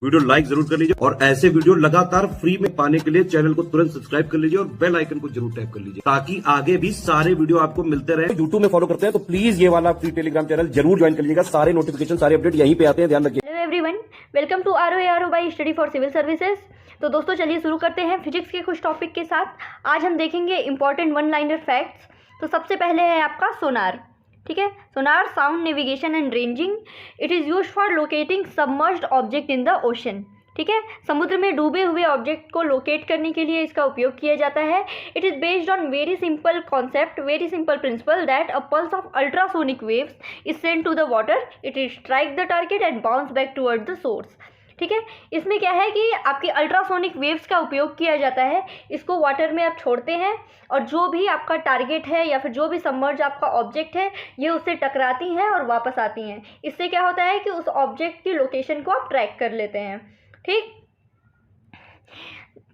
Video like जरूर कर लीजिए और ऐसे वीडियो लगातार फ्री में पाने के लिए चैनल को तुरंत सब्सक्राइब कर लीजिए और बेल आइकन को जरूर टैप कर लीजिए ताकि आगे भी सारे वीडियो आपको मिलते रहे। यूट्यूब में फॉलो करते हैं तो प्लीज ये वाला फ्री टेलीग्राम चैनल जरूर ज्वाइन कर लीजिएगा। सारे नोटिफिकेशन सारे अपडेट यहीं पे आते हैं, ध्यान रखिए। Hello everyone, welcome to RO by study for civil services. तो दोस्तों चलिए शुरू करते हैं फिजिक्स के कुछ टॉपिक के साथ। आज हम देखेंगे इंपॉर्टेंट वन लाइनर फैक्ट्स। तो सबसे पहले है आपका सोनार। ठीक है, sonar sound navigation and ranging. It is used for locating submerged object in the ocean. ठीक है, समुद्र में डूबे हुए ऑब्जेक्ट को लोकेट करने के लिए इसका उपयोग किया जाता है। It is based on very simple concept, very simple principle that a pulse of ultrasonic waves is sent to the water, it is strike the target and bounce back toward the source. ठीक है, इसमें क्या है कि आपकी ultrasonic waves का उपयोग किया जाता है। इसको वाटर में आप छोड़ते हैं और जो भी आपका टारगेट है या फिर जो भी सबमर्ज आपका ऑब्जेक्ट है ये उससे टकराती हैं और वापस आती हैं। इससे क्या होता है कि उस ऑब्जेक्ट की लोकेशन को आप ट्रैक कर लेते हैं। ठीक,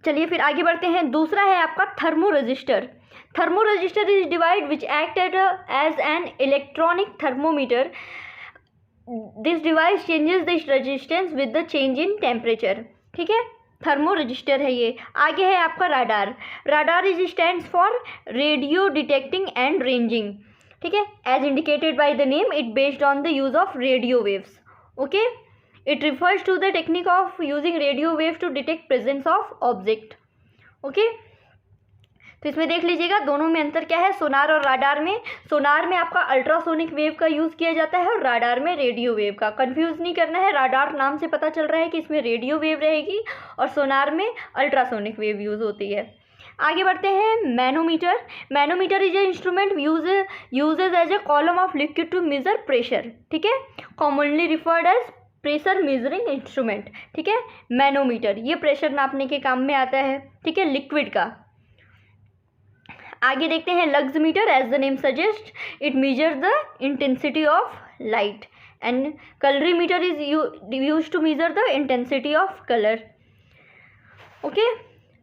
चलिए फिर आगे बढ़ते हैं। दूसरा है आपका thermo register. Thermo register is divide which act as an electronic thermometer. This device changes this resistance with the change in temperature. ठीक है, थर्मो रजिस्टर है ये। आगे है आपका radar. Radar is stands for radio detecting and ranging. ठीक है, as indicated by the name, it based on the use of radio waves. Okay, it refers to the technique of using radio wave to detect presence of object. Okay, तो इसमें देख लीजिएगा दोनों में अंतर क्या है सोनार और राडार में। सोनार में आपका अल्ट्रासोनिक वेव का यूज़ किया जाता है और राडार में रेडियो वेव का। कंफ्यूज नहीं करना है, राडार नाम से पता चल रहा है कि इसमें रेडियो वेव रहेगी और सोनार में अल्ट्रासोनिक वेव यूज़ होती है। आगे बढ़ते हैं। Manometer. Manometer is a instrument uses as a column of liquid to measure pressure. ठीक है, commonly referred as pressure measuring instrument. ठीक है, मैनोमीटर ये प्रेशर नापने के काम में आता है। ठीक है, लिक्विड का। आगे देखते हैं luxmeter. As the name suggest, it measure the intensity of light and colorimeter is use to measure the intensity of colour. Okay,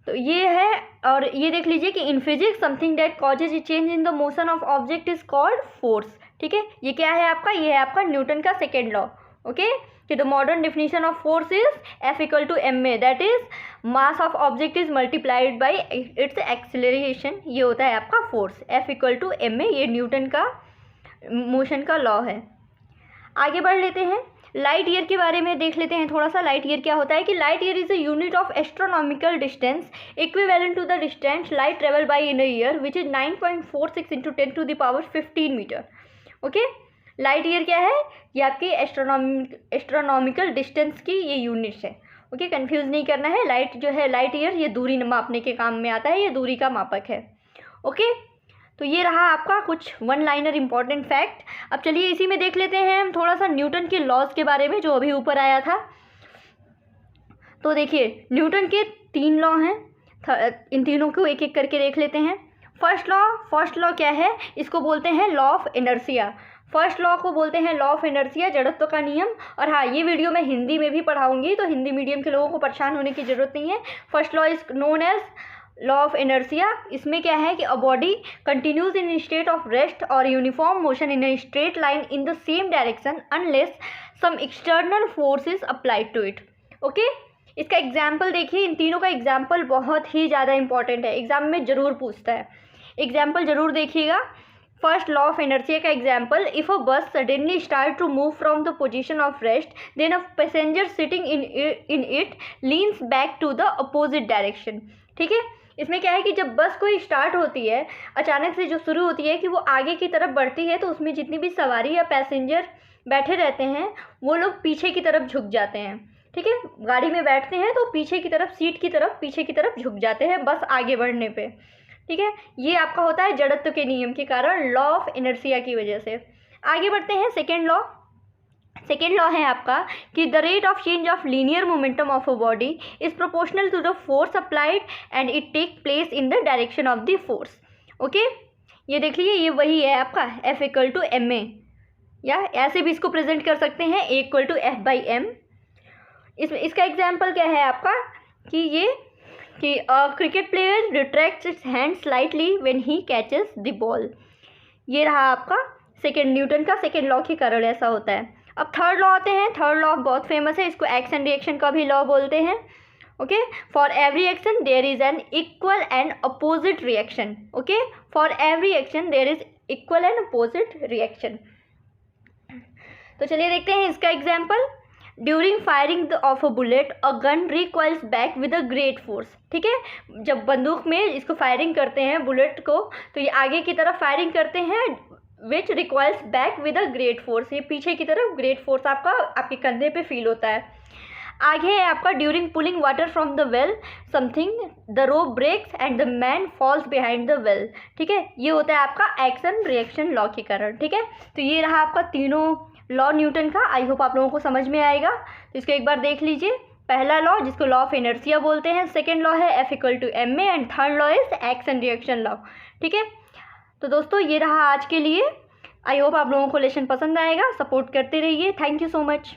तो ये है। और ये देख लीजिए कि in physics something that causes a change in the motion of object is called force. ठीक है, ये क्या है आपका, ये है आपका न्यूटन का सेकेंड लॉ। ओके, कि the modern definition of force is F equal to ma, that is mass of object is multiplied by its acceleration। ये होता है आपका force, F equal to ma, ये न्यूटन का मोशन का law है। आगे बढ़ लेते हैं। लाइट ईयर के बारे में देख लेते हैं थोड़ा सा। लाइट ईयर क्या होता है कि light year is a unit of astronomical distance equivalent to the distance light travel by in a year which is 9.46 into 10 to the power 15 metre. Okay, light year क्या है, ये आपकी एस्ट्रोनॉमिकल डिस्टेंस की ये यूनिट्स है। Okay, confuse नहीं करना है। लाइट जो है, लाइट ईयर ये दूरी मापने के काम में आता है, ये दूरी का मापक है। ओके, तो ये रहा आपका कुछ वन लाइनर इंपॉर्टेंट फैक्ट। अब चलिए इसी में देख लेते हैं हम थोड़ा सा न्यूटन के लॉज के बारे में जो अभी ऊपर आया था। तो देखिए न्यूटन के 3 लॉ हैं, इन तीनों को एक एक करके देख लेते हैं। फर्स्ट लॉ क्या है, इसको बोलते हैं law of inertia. First law को बोलते हैं लॉ ऑफ इनर्शिया, जड़त्व का नियम। और हाँ, ये वीडियो मैं हिंदी में भी पढ़ाऊंगी तो हिंदी मीडियम के लोगों को परेशान होने की ज़रूरत नहीं है। First law is known as law of inertia. इसमें क्या है कि a body continues in state of rest और uniform motion in a straight line in the same direction unless some external force is applied to it. Okay, इसका example देखिए, इन तीनों का एग्जाम्पल बहुत ही ज़्यादा इंपॉर्टेंट है, एग्जाम में ज़रूर पूछता है। एग्जाम्पल ज़रूर देखिएगा। फर्स्ट लॉ ऑफ इनर्शिया का example, if a bus suddenly start to move from the position of rest then a passenger sitting in it leans back to the opposite direction. ठीक है, इसमें क्या है कि जब बस कोई स्टार्ट होती है, अचानक से जो शुरू होती है कि वो आगे की तरफ बढ़ती है, तो उसमें जितनी भी सवारी या पैसेंजर बैठे रहते हैं वो लोग पीछे की तरफ झुक जाते हैं। ठीक है, गाड़ी में बैठते हैं तो पीछे की तरफ, सीट की तरफ, पीछे की तरफ झुक जाते हैं बस आगे बढ़ने पे। ठीक है, ये आपका होता है जड़त्व के नियम के कारण, लॉ ऑफ इनर्शिया की वजह से। आगे बढ़ते हैं। सेकेंड लॉ है आपका कि the rate of change of linear momentum of a body is proportional to the force applied and it take place in the direction of the force. Okay, ये देख लीजिए, ये वही है आपका F इक्वल टू ma, या ऐसे भी इसको प्रेजेंट कर सकते हैं A इक्वल टू F/m। इसका एग्जाम्पल क्या है आपका कि ये कि cricket player retracts it's hand slightly when he catches the ball. ये रहा आपका सेकेंड न्यूटन का सेकेंड लॉ के कारण ऐसा होता है। अब थर्ड लॉ आते हैं। थर्ड लॉ बहुत फेमस है, इसको एक्शन रिएक्शन का भी लॉ बोलते हैं। Okay, for every action there is an equal and opposite reaction. Okay, for every action there is equal and opposite reaction. तो चलिए देखते हैं इसका example. During firing of a bullet a gun recoils back with a great force. ठीक है, जब बंदूक में इसको फायरिंग करते हैं बुलेट को, तो ये आगे की तरफ फायरिंग करते हैं, which recoils back with a great force. ये पीछे की तरफ ग्रेट फोर्स आपके कंधे पे फील होता है। आगे है आपका during pulling water from the well something the rope breaks and the man falls behind the well. ठीक है, ये होता है आपका एक्शन रिएक्शन लॉ के कारण। ठीक है, तो ये रहा आपका तीनों लॉ न्यूटन का। आई होप आप लोगों को समझ में आएगा। तो इसको एक बार देख लीजिए। पहला लॉ जिसको लॉ ऑफ इनर्शिया बोलते हैं, सेकेंड लॉ है F=ma and third law is action reaction law. ठीक है, तो दोस्तों ये रहा आज के लिए। आई होप आप लोगों को लेसन पसंद आएगा। सपोर्ट करते रहिए। Thank you so much.